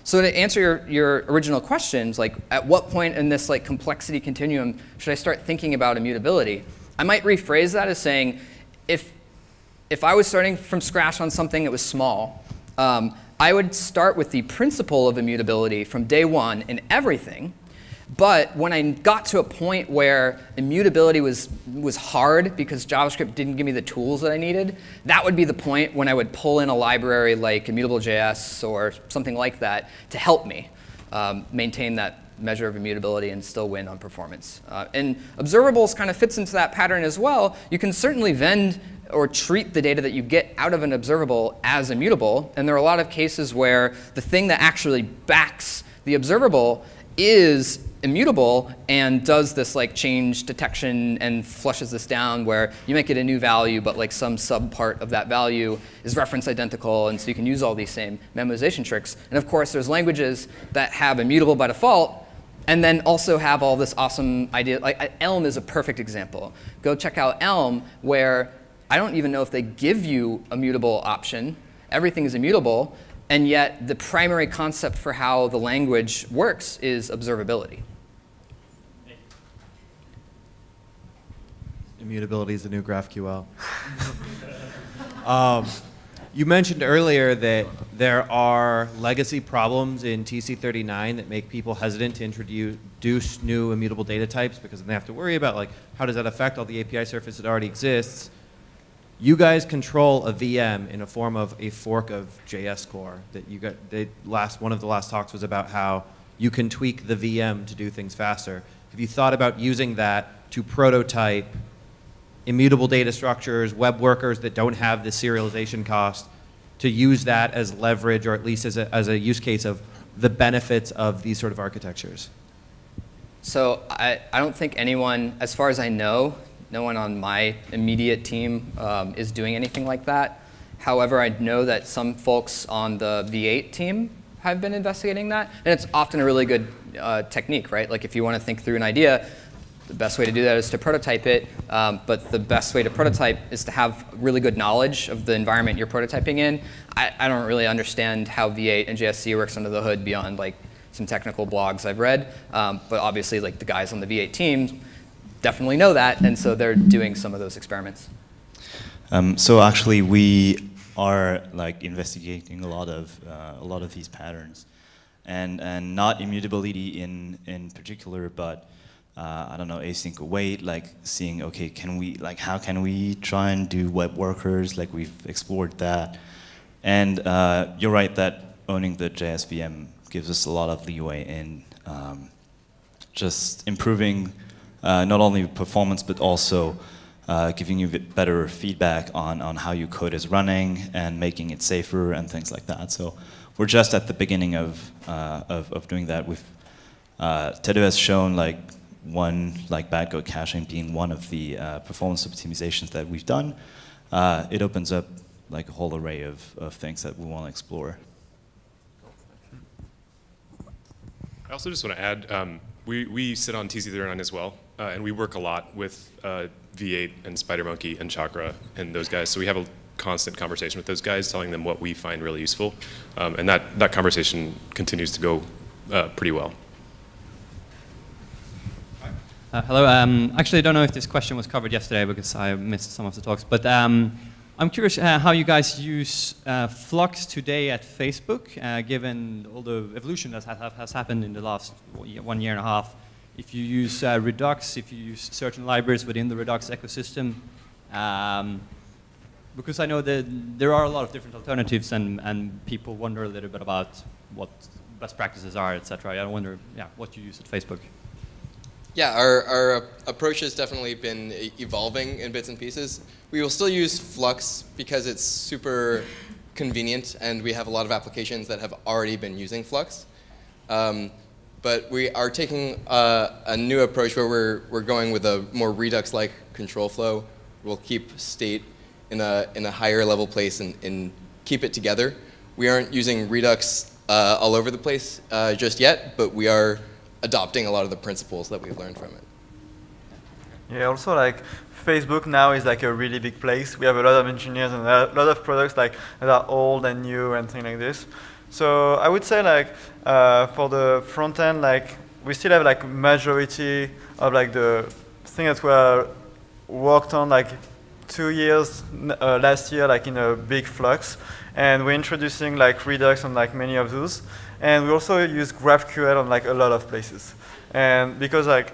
So to answer your original questions, like at what point in this like complexity continuum should I start thinking about immutability? I might rephrase that as saying, if I was starting from scratch on something that was small, I would start with the principle of immutability from day one in everything. But when I got to a point where immutability was hard because JavaScript didn't give me the tools that I needed, that would be the point when I would pull in a library like Immutable.js or something like that to help me maintain that measure of immutability and still win on performance. And Observables kind of fits into that pattern as well. You can certainly vend or treat the data that you get out of an observable as immutable. And there are a lot of cases where the thing that actually backs the observable is immutable and does this like change detection and flushes this down, where you might get a new value, but like some subpart of that value is reference identical, and so you can use all these same memoization tricks. And of course, there's languages that have immutable by default, and then also have all this awesome idea. Like Elm is a perfect example. Go check out Elm, where I don't even know if they give you a mutable option. Everything is immutable, and yet the primary concept for how the language works is observability. Immutability is the new GraphQL. You mentioned earlier that there are legacy problems in TC39 that make people hesitant to introduce new immutable data types, because then they have to worry about like, how does that affect all the API surface that already exists. You guys control a VM in a form of a fork of JS core that you got. One of the last talks was about how you can tweak the VM to do things faster. Have you thought about using that to prototype immutable data structures, web workers that don't have the serialization cost, to use that as leverage, or at least as a use case of the benefits of these sort of architectures? So I don't think anyone, as far as I know, no one on my immediate team is doing anything like that. However, I know that some folks on the V8 team have been investigating that, and it's often a really good technique, right? Like if you want to think through an idea, the best way to do that is to prototype it, but the best way to prototype is to have really good knowledge of the environment you're prototyping in. I don't really understand how V8 and JSC works under the hood beyond like some technical blogs I've read, but obviously like the guys on the V8 team definitely know that, and so they're doing some of those experiments. So actually, we are like investigating a lot of these patterns, and not immutability in particular, but I don't know, async await, like seeing, okay, how can we try and do web workers? Like we've explored that, and you're right that owning the JS VM gives us a lot of leeway in just improving not only performance but also giving you better feedback on how your code is running and making it safer and things like that. So we're just at the beginning of doing that. Tedo has shown like bad code caching being one of the performance optimizations that we've done. It opens up like a whole array of things that we want to explore. I also just want to add, we sit on TC39 as well, and we work a lot with V8 and SpiderMonkey and Chakra and those guys. So we have a constant conversation with those guys, telling them what we find really useful, and that conversation continues to go pretty well. Hello. Actually, I don't know if this question was covered yesterday because I missed some of the talks, but I'm curious how you guys use Flux today at Facebook, given all the evolution that has happened in the last 1 year and a half. If you use Redux, if you use certain libraries within the Redux ecosystem, because I know that there are a lot of different alternatives, and people wonder a little bit about what best practices are, etc. I wonder, what you use at Facebook. Yeah, our approach has definitely been evolving in bits and pieces. We will still use Flux because it's super convenient, and we have a lot of applications that have already been using Flux. But we are taking a new approach where we're going with a more Redux-like control flow. We'll keep state in a higher level place and keep it together. We aren't using Redux all over the place just yet, but we are adopting a lot of the principles that we've learned from it. Yeah, also like Facebook now is like a really big place. We have a lot of engineers and a lot of products like that are old and new and things like this. So I would say like for the front end, like we still have like majority of like the things that were worked on like 2 years last year, like in a big Flux, and we're introducing like Redux on like many of those. And we also use GraphQL on like a lot of places. And because like,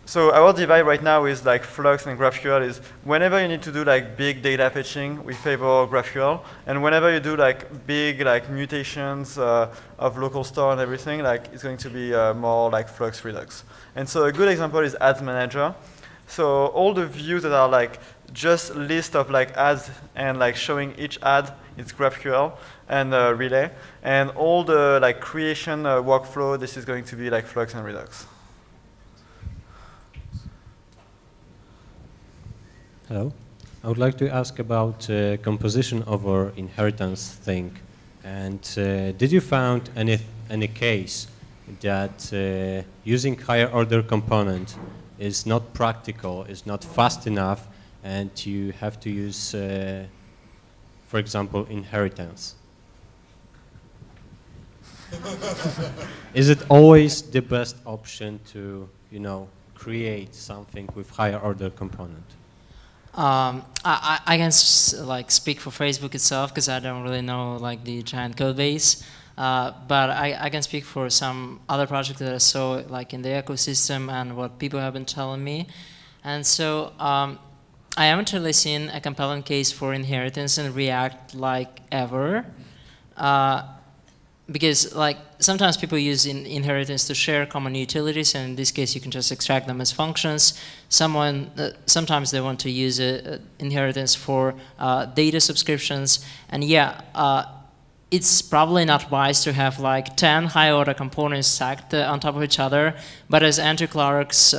so our divide right now is like Flux and GraphQL is whenever you need to do like big data fetching, we favor GraphQL. And whenever you do like big like mutations of local store and everything, like it's going to be more like Flux Redux. And so a good example is Ads Manager. So all the views that are like just list of like ads and like showing each ad, it's GraphQL and Relay. And all the like creation workflow, this is going to be like Flux and Redux. Hello. I would like to ask about composition over inheritance thing. And did you found any case that using higher order component is not practical, is not fast enough, and you have to use, for example, inheritance? Is it always the best option to, create something with higher order component? I can like speak for Facebook itself because I don't really know like the giant code base. But I can speak for some other projects that I saw like in the ecosystem and what people have been telling me. And so I haven't really seen a compelling case for inheritance in React like ever. Because like sometimes people use inheritance to share common utilities, and in this case you can just extract them as functions. Sometimes they want to use inheritance for data subscriptions, and it's probably not wise to have like 10 high order components stacked on top of each other, but as Andrew Clark's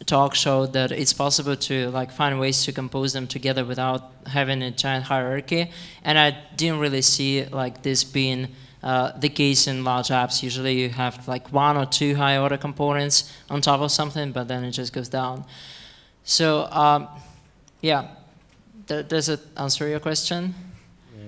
talk showed, that it's possible to like find ways to compose them together without having a giant hierarchy. And I didn't really see like this being the case in large apps. Usually you have like 1 or 2 high order components on top of something, but then it just goes down. So does it answer your question?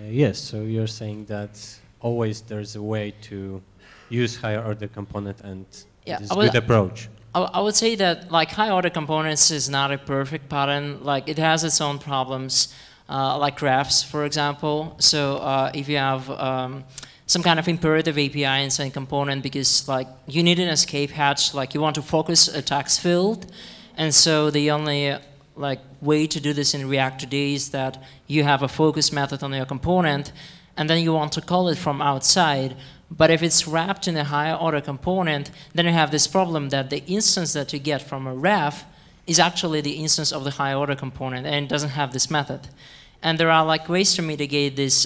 Yes, so you're saying that always there's a way to use higher order component, and it's a good approach. I would say that like high order components is not a perfect pattern. Like it has its own problems, like graphs, for example. So if you have some kind of imperative API inside a component, because like you need an escape hatch, like you want to focus a text field, and so the only like way to do this in React today is that you have a focus method on your component, and then you want to call it from outside. But if it's wrapped in a higher order component, then you have this problem that the instance that you get from a ref is actually the instance of the higher order component, and it doesn't have this method. And there are like ways to mitigate this.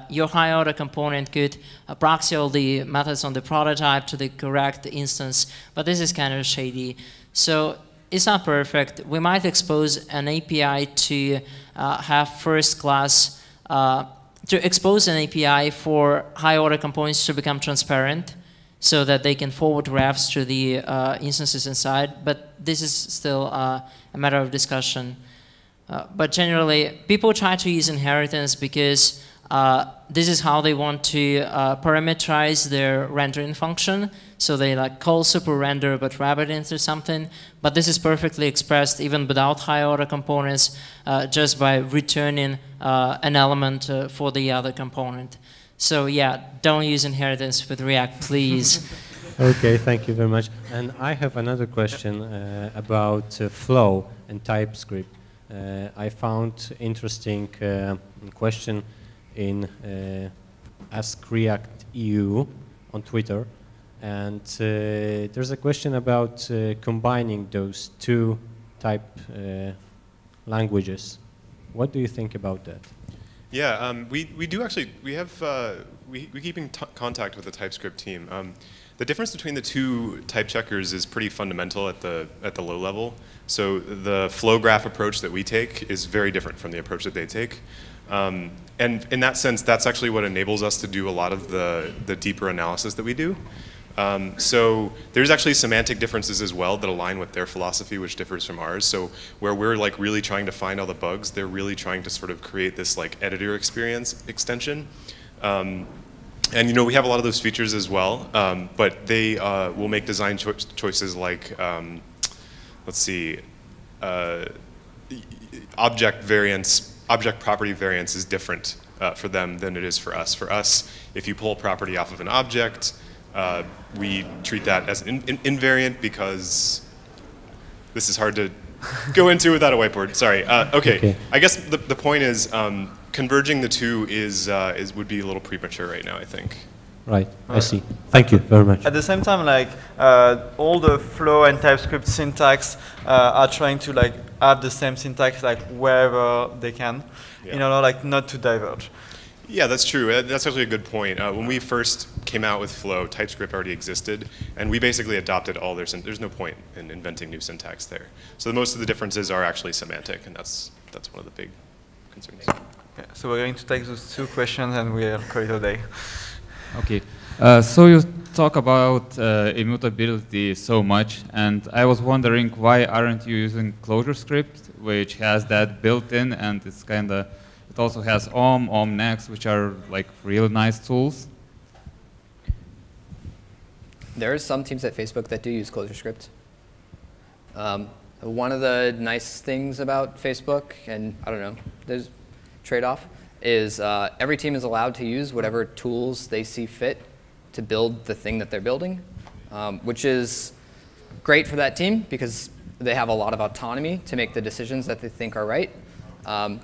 Your higher order component could proxy all the methods on the prototype to the correct instance, but this is kind of shady. So it's not perfect. We might expose an API to have first class, to expose an API for high order components to become transparent so that they can forward refs to the instances inside, but this is still a matter of discussion. But generally, people try to use inheritance because this is how they want to parameterize their rendering function. So they like call super render but wrap it into something. But this is perfectly expressed even without high order components, just by returning an element for the other component. So yeah, don't use inheritance with React, please. Okay, thank you very much. And I have another question about flow and TypeScript. I found interesting question in Ask React EU on Twitter, and there's a question about combining those two type languages. What do you think about that? Yeah, we do actually, we keep in contact with the TypeScript team. The difference between the two type checkers is pretty fundamental at the low level. So the flow graph approach that we take is very different from the approach that they take. And in that sense, that's actually what enables us to do a lot of the deeper analysis that we do. So there's actually semantic differences as well that align with their philosophy, which differs from ours. So where we're like really trying to find all the bugs, they're really trying to sort of create this like editor experience extension. And you know, we have a lot of those features as well, but they will make design choices like, let's see, object property variance is different for them than it is for us. For us, if you pull a property off of an object, we treat that as an invariant because this is hard to go into without a whiteboard. Sorry. Okay. I guess the point is converging the two would be a little premature right now, I think. Right. I see. Thank you very much. At the same time, like all the flow and TypeScript syntax are trying to like have the same syntax like wherever they can, in order like not to diverge. Yeah, that's true. That's actually a good point. When we first came out with Flow, TypeScript already existed, and we basically adopted all their syntax. There's no point in inventing new syntax there. So most of the differences are actually semantic, and that's one of the big concerns. Okay, so we're going to take those two questions, and we'll call it a day. Okay. So you talk about immutability so much, and I was wondering why aren't you using ClojureScript, which has that built in, and it's kind of. It also has Next, which are like really nice tools. There's some teams at Facebook that do use ClojureScript. One of the nice things about Facebook, and I don't know, there's trade-off, is every team is allowed to use whatever tools they see fit to build the thing that they're building, which is great for that team because they have a lot of autonomy to make the decisions that they think are right.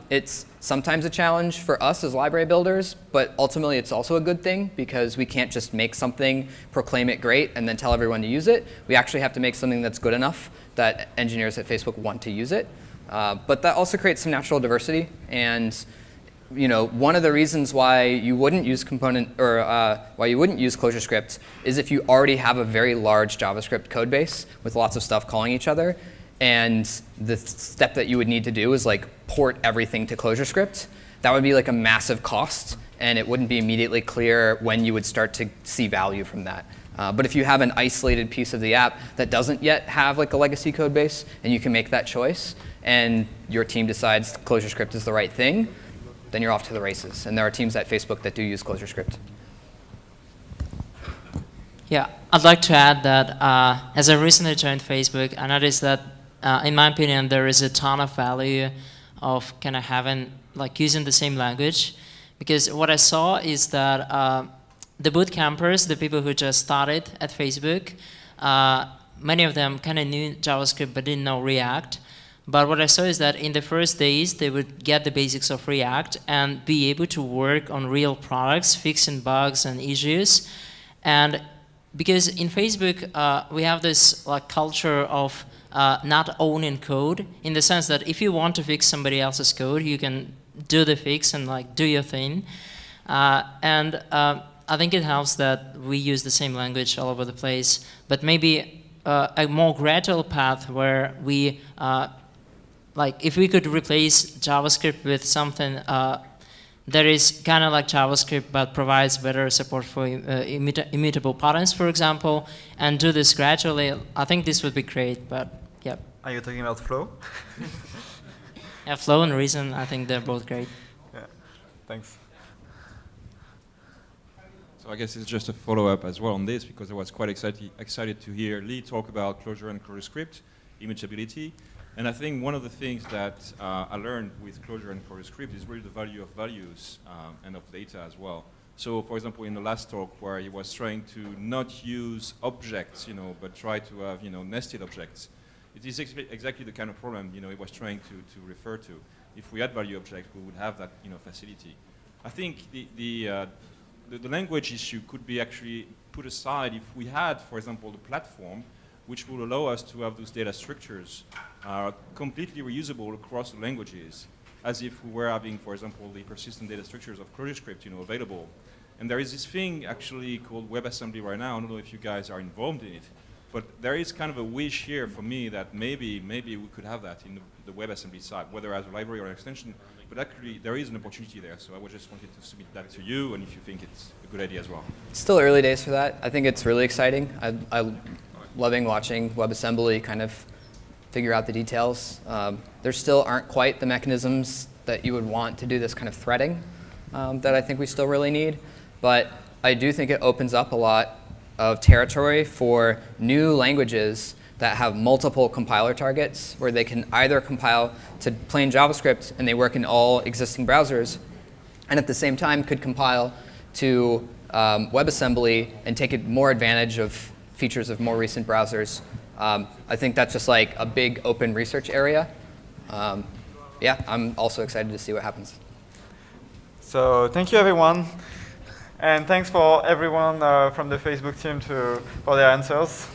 It's sometimes a challenge for us as library builders, but ultimately it's also a good thing because we can't just make something, proclaim it great, and then tell everyone to use it. We actually have to make something that's good enough that engineers at Facebook want to use it. But that also creates some natural diversity. And you know, one of the reasons why you wouldn't use why you wouldn't use ClojureScript is if you already have a very large JavaScript code base with lots of stuff calling each other. And the step that you would need to do is like port everything to ClojureScript. That would be like a massive cost, and it wouldn't be immediately clear when you would start to see value from that. But if you have an isolated piece of the app that doesn't yet have like a legacy code base, and you can make that choice, and your team decides ClojureScript is the right thing, then you're off to the races. And there are teams at Facebook that do use ClojureScript. Yeah, I'd like to add that as I recently joined Facebook, I noticed that in my opinion, there is a ton of value of kind of having, like using the same language. Because what I saw is that the boot campers, the people who just started at Facebook, many of them kind of knew JavaScript but didn't know React. But what I saw is that in the first days, they would get the basics of React and be able to work on real products, fixing bugs and issues. And because in Facebook, we have this like culture of not owning code, in the sense that if you want to fix somebody else's code, you can do the fix and like do your thing. I think it helps that we use the same language all over the place, but maybe a more gradual path where we, like if we could replace JavaScript with something that is kind of like JavaScript but provides better support for immutable patterns, for example, and do this gradually, I think this would be great, but yeah. Are you talking about Flow? Yeah, Flow and Reason, I think they're both great. Yeah, thanks. So I guess it's just a follow-up as well on this, because I was quite excited to hear Lee talk about closure and Closure immutability. And I think one of the things that I learned with closure and Closure is really the value of values and of data as well. So for example, in the last talk where he was trying to not use objects, but try to have, nested objects, it is exactly the kind of problem, he was trying to refer to. If we had value objects, we would have that, facility. I think the language issue could be actually put aside if we had, for example, the platform which will allow us to have those data structures completely reusable across the languages, as if we were having, for example, the persistent data structures of Closure available. And there is this thing actually called WebAssembly right now. I don't know if you guys are involved in it, but there is kind of a wish here for me that maybe we could have that in the WebAssembly side, whether as a library or an extension. But actually, there is an opportunity there, so I just wanted to submit that to you, and if you think it's a good idea as well. It's still early days for that. I think it's really exciting. I'm loving watching WebAssembly kind of figure out the details. There still aren't quite the mechanisms that you would want to do this kind of threading that I think we still really need. But I do think it opens up a lot of territory for new languages that have multiple compiler targets, where they can either compile to plain JavaScript and they work in all existing browsers, and at the same time could compile to WebAssembly and take more advantage of features of more recent browsers. I think that's just like a big open research area. Yeah, I'm also excited to see what happens. So thank you, everyone. And thanks for everyone from the Facebook team for their answers.